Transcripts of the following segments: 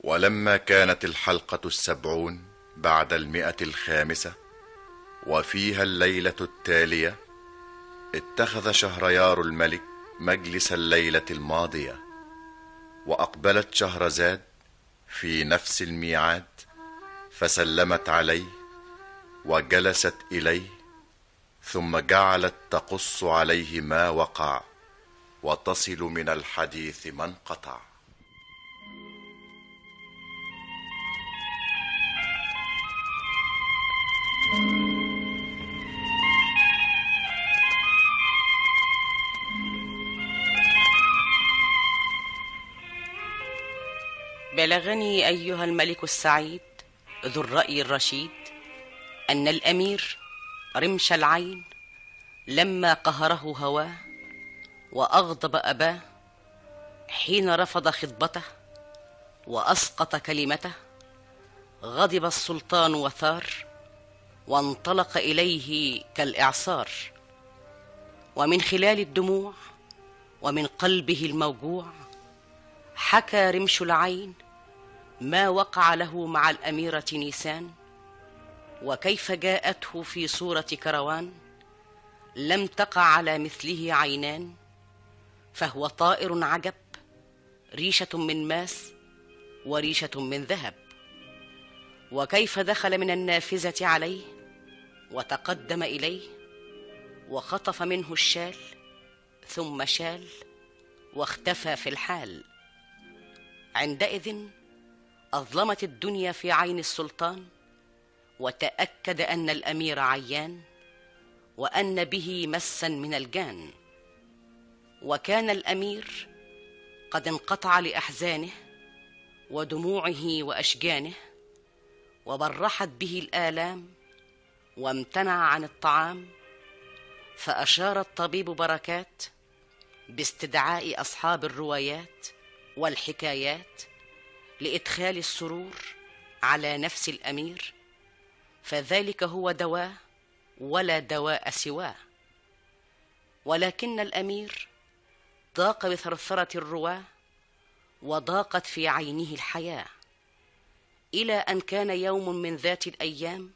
ولما كانت الحلقة 70 بعد 105 وفيها الليلة التالية، اتخذ شهريار الملك مجلس الليلة الماضية، وأقبلت شهرزاد في نفس الميعاد، فسلمت عليه وجلست إليه، ثم جعلت تقص عليه ما وقع وتصل من الحديث ما انقطع. بلغني أيها الملك السعيد ذو الرأي الرشيد أن الأمير رمش العين لما قهره هواه وأغضب أباه حين رفض خطبته وأسقط كلمته، غضب السلطان وثار وانطلق إليه كالإعصار، ومن خلال الدموع ومن قلبه الموجوع حكى رمش العين ما وقع له مع الأميرة نيسان، وكيف جاءته في صورة كروان لم تقع على مثله عينان، فهو طائر عجب، ريشة من ماس وريشة من ذهب، وكيف دخل من النافذة عليه وتقدم إليه وخطف منه الشال ثم شال واختفى في الحال. عندئذ أظلمت الدنيا في عين السلطان، وتأكد أن الأمير عيان وأن به مسا من الجان. وكان الأمير قد انقطع لأحزانه ودموعه وأشجانه، وبرحت به الآلام وامتنع عن الطعام، فأشار الطبيب بركات باستدعاء أصحاب الروايات والحكايات لإدخال السرور على نفس الأمير، فذلك هو دواء ولا دواء سواه. ولكن الأمير ضاق بثرثرة الرواه وضاقت في عينه الحياة، إلى أن كان يوم من ذات الأيام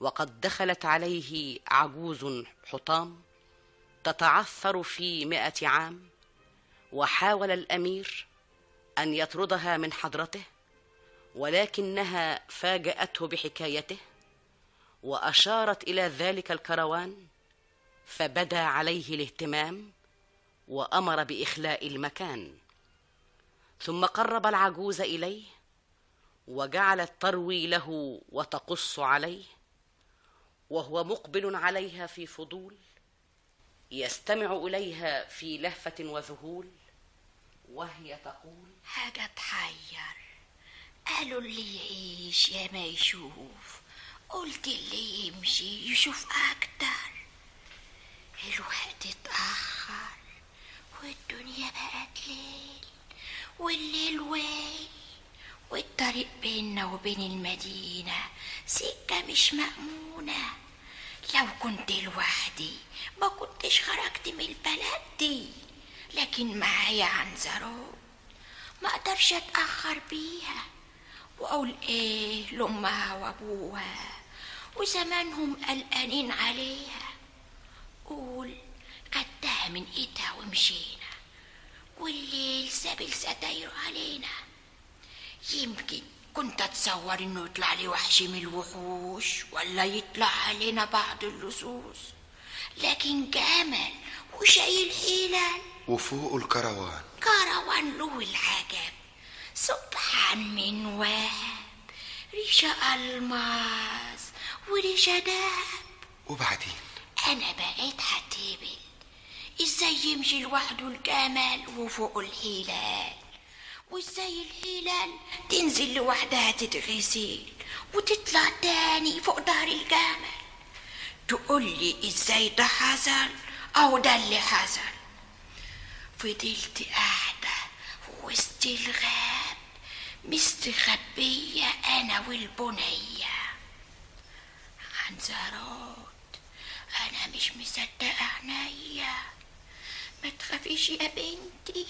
وقد دخلت عليه عجوز حطام تتعثر في 100 عام، وحاول الأمير أن يطردها من حضرته، ولكنها فاجأته بحكايته وأشارت إلى ذلك الكروان، فبدا عليه الاهتمام وأمر بإخلاء المكان. ثم قرب العجوز إليه وجعلت تروي له وتقص عليه، وهو مقبل عليها في فضول يستمع إليها في لهفة وذهول، وهي تقول: حاجة تحير، قالوا اللي يعيش يا ما يشوف، قلت اللي يمشي يشوف أكتر. الوقت اتأخر والدنيا بقت ليل والليل ويل، والطريق بيننا وبين المدينة سكة مش مأمونة. لو كنت لوحدي ما كنتش خرجت من البلد دي، لكن معايا عنزرات ما اقدرش اتأخر بيها، واقول ايه لامها وابوها وزمانهم قلقانين عليها. قول خدتها من ايدها ومشينا، والليل ساب الستاير علينا. يمكن كنت اتصور انه يطلع لي وحش من الوحوش، ولا يطلع علينا بعض اللصوص، لكن جمل وشايل حيلة وفوق الكروان كروان له العجب، سبحان من وهب، ريشة ألماس وريشة دهب. وبعدين أنا بقيت هتهبل، إزاي يمشي لوحده الجمل وفوق الحلال، وإزاي الحلال تنزل لوحدها تتغسل وتطلع تاني فوق دار الجمل. تقولي إزاي ده حصل أو ده اللي حصل. فضلت قاعدة وسط الغاب مستخبية أنا والبنية. عنزرات أنا مش مصدقة عينيا. ما تخافيش يا بنتي،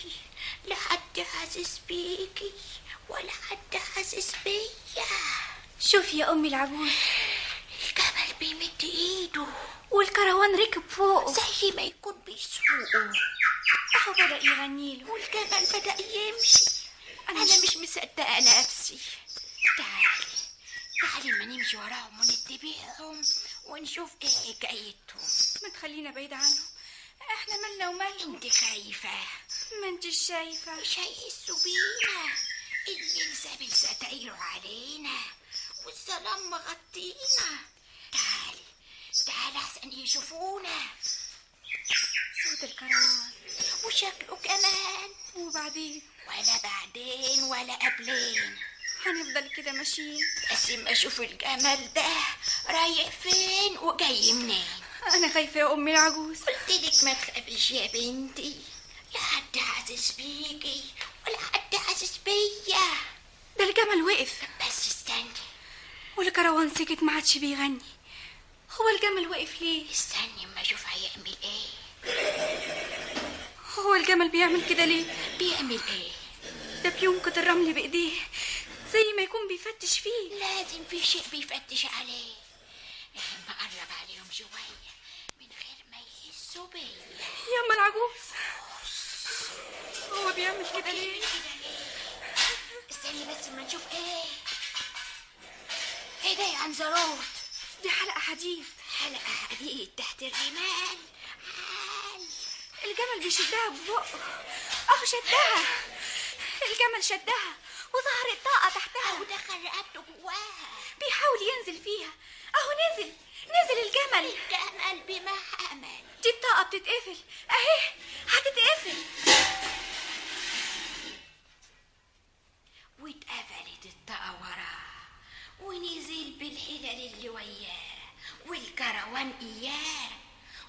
لا حد حاسس بيكي ولا حد شوف يا أمي العجوز، الجمل بيمد ايده والكروان ركب فوقه زي ما يكون بيسوقه، أهو بدأ يغنيله والجمل بدأ يمشي. أنا مش مصدقة نفسي. تعالي ما نمشي وراهم ونتبعهم ونشوف ايه حكايتهم. ما تخلينا بعيد عنهم، احنا مالنا ومالهم. انت خايفة؟ ما انتش شايفة؟ مش هيحسوا بينا، الليل ساب ستايره علينا والظلام مغطينا. تعالي احسن يشوفونا. صوت الكروان وشكله كمان. وبعدين؟ ولا بعدين ولا قبلين، هنفضل كده ماشيين. بس ما اشوف الجمل ده رايح فين وجاي منين. انا خايفة يا أمي العجوز. قلتلك ما تخافيش يا بنتي، لا حد حاسس بيكي ولا حد حاسس بيا. ده الجمل وقف. بس استني. والكروان سكت ما عادش بيغني. هو الجمل وقف ليه؟ استني اما اشوف هيعمل ايه. هو الجمل بيعمل كده ليه؟ بيعمل ايه؟ ده بينقط الرمل بايديه زي ما يكون بيفتش فيه. لازم في شيء بيفتش عليه. ما قرب عليهم شوية من غير ما يحسوا بيا. ياما العجوز، هو بيعمل كده ليه؟ استني بس ما نشوف ايه ده يا عنزروت؟ دي حلقة حديد. حلقة حديد تحت الرمال. الجمل بيشدها ببقه. اهو شدها. الجمل شدها وظهرت طاقة تحتها ودخل رقبته جواها. بيحاول ينزل فيها. اهو نزل الجمل. الجمل بما حمل. دي الطاقة بتتقفل اهي، هتتقفل. واتقفلت الطاقة وراه ونزل بالحلل اللي وياه والكروان اياه،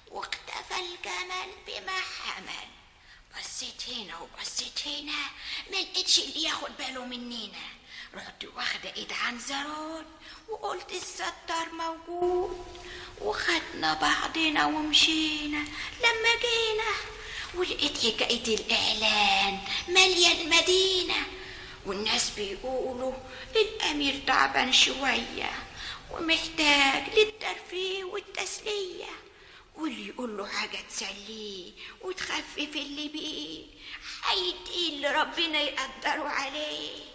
واختفى الجمل بما حمل. بصيت هنا وبصيت هنا ما لقيتش اللي ياخد باله مننا. رحت واخده ايد عنزرون وقلت الستار موجود، وخدنا بعضنا ومشينا. لما جينا ولقيت حكايه الاعلان ماليه المدينه، والناس بيقولوا الامير تعبان شويه ومحتاج للترفيه والتسليه، واللي يقول له حاجة تسليه وتخفف اللي بيه هيديه اللي ربنا يقدره عليه.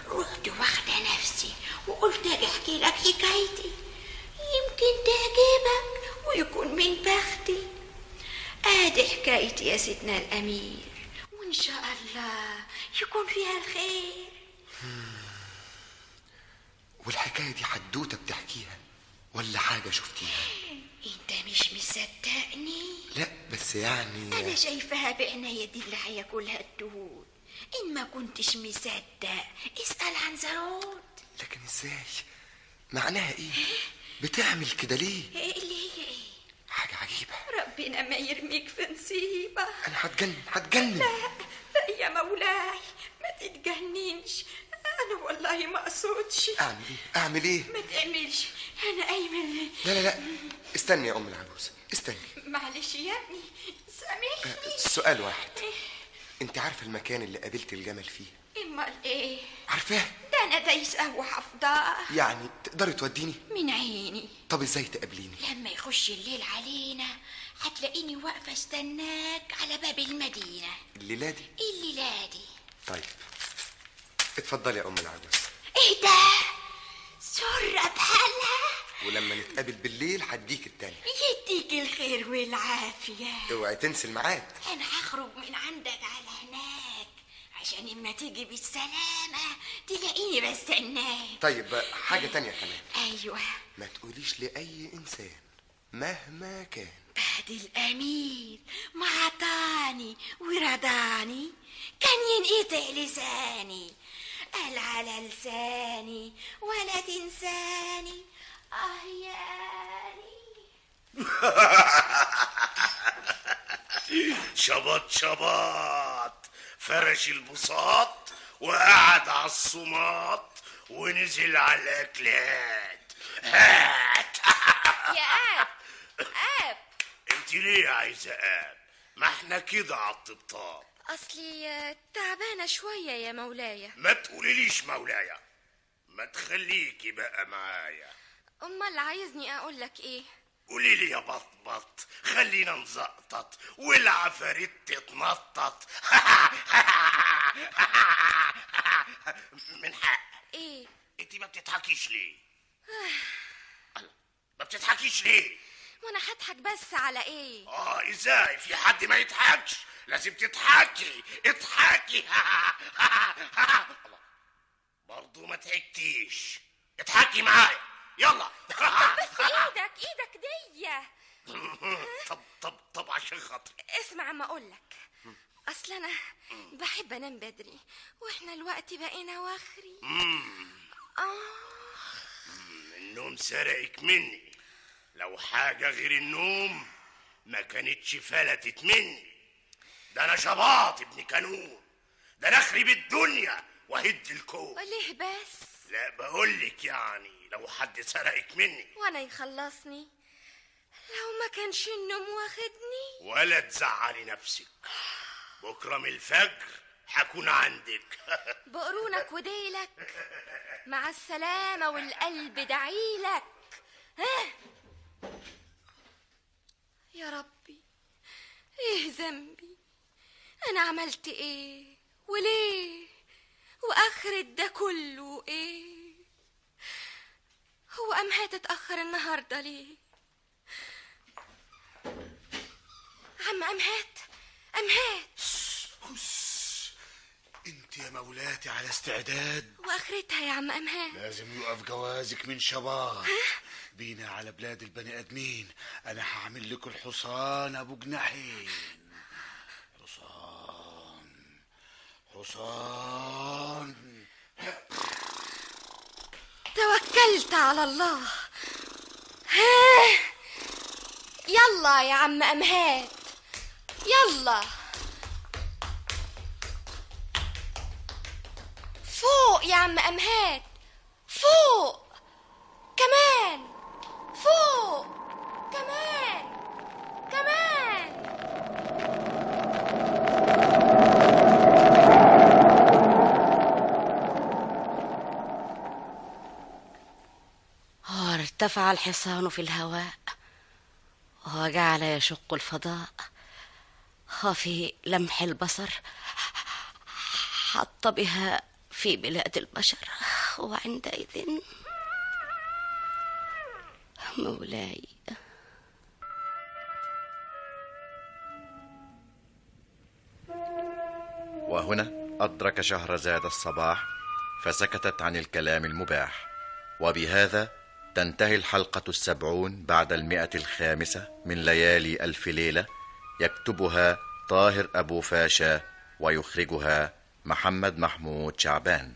رحت واخدة نفسي وقلت اجي احكي لك حكايتي، يمكن تعجبك ويكون من بختي. ادي حكايتي يا سيدنا الامير، وان شاء الله يكون فيها الخير. والحكاية دي حدوتة بتحكيها ولا حاجة شفتيها؟ انت مش مصدقني؟ لا بس يعني انا شايفاها بعناية دي اللي هياكلها الدود. ان ما كنتش مصدق اسأل عن زرود. لكن ازاي؟ معناها ايه؟ بتعمل كده ليه؟ اللي هي ايه؟ حاجة عجيبة. ربنا ما يرميك في نصيبة. انا هتجنن. لا يا مولاي ما تتجننش، انا والله ما اقصدش. اعمل ايه؟ ما تعملش، انا قايمه. لا استني يا ام العجوز، استني. معلش يا ابني سامحني. سؤال واحد، انت عارفه المكان اللي قابلت الجمل فيه؟ امال ايه؟ عارفاه؟ ده انا دايسه وحافظاه. يعني تقدري توديني؟ من عيني. طب ازاي تقابليني؟ لما يخش الليل علينا هتلاقيني واقفه استناك على باب المدينه. الليله دي؟ الليله دي. طيب اتفضلي يا ام العجوز. ايه ده؟ سرة بحالها. ولما نتقابل بالليل هديك التاني. يديك الخير والعافية. اوعي تنسي الميعاد. انا هخرج من عندك على هناك عشان اما تيجي بالسلامة تلاقيني بستناك. طيب حاجة تانية كمان. ايوه. ما تقوليش لأي إنسان مهما كان بعد الأمير ما عطاني ورضاني كان ينقطع لساني. قال على لساني ولا تنساني أهياني. شبط فرش البساط وقعد على الصماط ونزل على الأكلات. هات. يا آب انت ليه عايزة آب؟ ما احنا كده على الطبطاب. أصلي تعبانة شوية يا مولاي. ما تقوليليش مولاي، ما تخليكي بقى معايا. امال عايزني اقول لك ايه؟ قولي لي يا بطبط، خلينا نزقطط والعفاريت تتنطط. من حق. ايه؟ انت ما بتضحكيش ليه؟ الله، ما بتضحكيش ليه؟ وانا هضحك بس على ايه؟ ازاي في حد ما يضحكش؟ لازم تضحكي، اضحكي. برضو ما ضحكتيش، اضحكي معايا يلا. بس ايدك دي. طب عشان خاطري اسمع ما اقولك، اصل انا بحب انام بدري واحنا الوقت بقينا واخري. النوم سرقك مني، لو حاجة غير النوم ما كانتش فلتت مني. ده انا شباط ابن كانون، ده انا اخرب الدنيا وهد الكون. ليه بس؟ لا بقولك يعني لو حد سرقك مني وانا يخلصني لو ما كانش النوم واخدني. ولا تزعلي نفسك، بكرة من الفجر هكون عندك. بقرونك وديلك مع السلامة والقلب دعيلك. يا ربي ايه ذنبي؟ انا عملت ايه وليه واخرة ده كله ايه؟ هو امهات اتأخر النهاردة ليه؟ عم امهات انت يا مولاتي على استعداد؟ واخرتها يا عم امهات لازم يقف جوازك من شباب بينا على بلاد البني ادمين. انا هعمل لك الحصان ابو جناحين. حصان توكلت على الله. يلا يا عم امهات يلا فوق يا عم امهات، فوق كمان، فوق كمان. ارتفع الحصان في الهواء وجعل يشق الفضاء، وفي لمح البصر حط بها في بلاد البشر. وعندئذ مولاي وهنا أدرك شهرزاد الصباح فسكتت عن الكلام المباح. وبهذا تنتهي الحلقة 70 بعد 105 من ليالي ألف ليلة. يكتبها طاهر أبو فاشا ويخرجها محمد محمود شعبان.